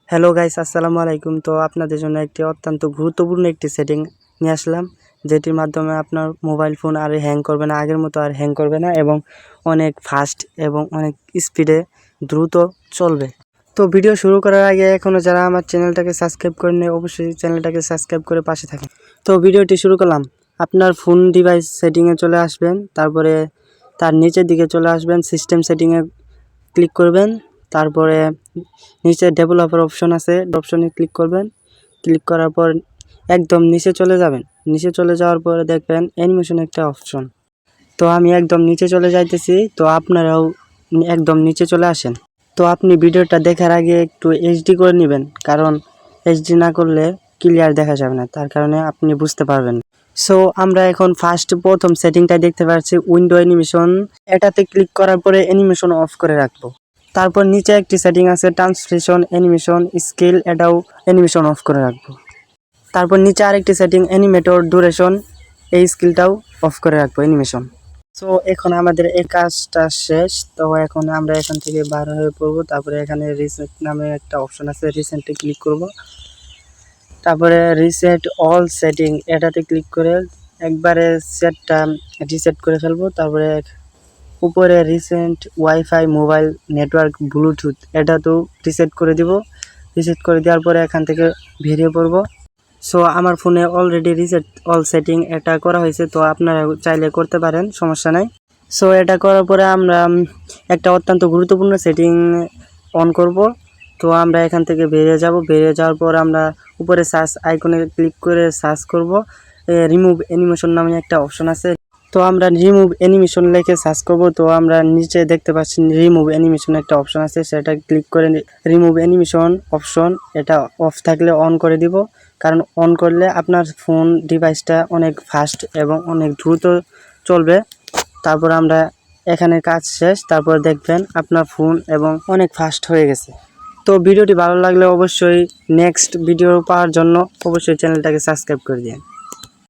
Hello guys, আসসালামু আলাইকুম। তো আপনাদের জন্য একটি অত্যন্ত গুরুত্বপূর্ণ একটি সেটিং নিয়ে আসলাম, যেটির মাধ্যমে আপনার মোবাইল ফোন আর হ্যাং করবে না, আগের মতো আর হ্যাং করবে না এবং অনেক ফাস্ট এবং অনেক স্পিডে দ্রুত চলবে। তো ভিডিও শুরু করার আগে এখনও যারা আমার চ্যানেলটাকে সাবস্ক্রাইব করেনি, অবশ্যই চ্যানেলটাকে সাবস্ক্রাইব করে পাশে থাকেন। তো ভিডিওটি শুরু করলাম। আপনার ফোন ডিভাইস সেটিংয়ে চলে আসবেন, তারপরে তার নিচের দিকে চলে আসবেন, সিস্টেম সেটিংয়ে ক্লিক করবেন, তারপরে নিচে ডেভেলপার অপশন আছে, অপশনে ক্লিক করবেন। ক্লিক করার পর একদম নিচে চলে যাবেন। নিচে চলে যাওয়ার পরে দেখবেন অ্যানিমেশন একটা অপশন। তো আমি একদম নিচে চলে যাইতেছি, তো আপনারাও একদম নিচে চলে আসেন। তো আপনি ভিডিওটা দেখার আগে একটু এইচডি করে নেবেন, কারণ এইচডি না করলে ক্লিয়ার দেখা যাবে না, তার কারণে আপনি বুঝতে পারবেন। সো আমরা এখন প্রথম সেটিংটা দেখতে পাচ্ছি, উইন্ডো অ্যানিমেশন। এটাতে ক্লিক করার পরে অ্যানিমেশন অফ করে রাখবো। তারপর নিচে একটি সেটিং আছে, ট্রান্সলেশন অ্যানিমেশন স্কেল, এটাও অ্যানিমেশন অফ করে রাখবো। তারপর নিচে আরেকটি সেটিং, অ্যানিমেটর ডিউরেশন, এই স্কিলটাও অফ করে রাখবো, অ্যানিমেশন। সো এখন আমাদের এই কাজটা শেষ। তো এখন আমরা এখান থেকে বার হয়ে পড়বো। তারপরে এখানে রিসেট নামে একটা অপশন আছে, রিসেন্টে ক্লিক করব। তারপরে রিসেট অল সেটিং, এটাতে ক্লিক করে একবারে সেটটা রিসেট করে ফেলবো। তারপরে উপরে recent wifi, mobile network, Bluetooth, এটাতেও রিসেট করে দিব। রিসেট করে দেওয়ার পরে এখান থেকে বেরিয়ে পড়ব। সো আমার ফোনে অলরেডি রিসেট অল সেটিং এটা করা হয়েছে, তো আপনারা চাইলে করতে পারেন, সমস্যা নাই। সো এটা করার পরে আমরা একটা অত্যন্ত গুরুত্বপূর্ণ সেটিং অন করব। তো আমরা এখান থেকে বেরিয়ে যাব। বেরিয়ে যাওয়ার পর আমরা উপরে সার্চ আইকনে ক্লিক করে সার্চ করব। রিমুভ অ্যানিমেশন নামে একটা অপশন আছে, তো আমরা রিমুভ অ্যানিমেশন লিখে সার্চ করব। তো আমরা নিচে দেখতে পাচ্ছি রিমুভ অ্যানিমেশন একটা অপশন আছে, সেটা ক্লিক করে রিমুভ অ্যানিমেশন অপশন এটা অফ থাকলে অন করে দিব, কারণ অন করলে আপনার ফোন ডিভাইসটা অনেক ফাস্ট এবং অনেক দ্রুত চলবে। তারপর আমরা এখানে কাজ শেষ, তারপর দেখবেন আপনার ফোন এবং অনেক ফাস্ট হয়ে গেছে। তো ভিডিওটি ভালো লাগলে অবশ্যই নেক্সট ভিডিও পাওয়ার জন্য অবশ্যই চ্যানেলটাকে সাবস্ক্রাইব করে দিন।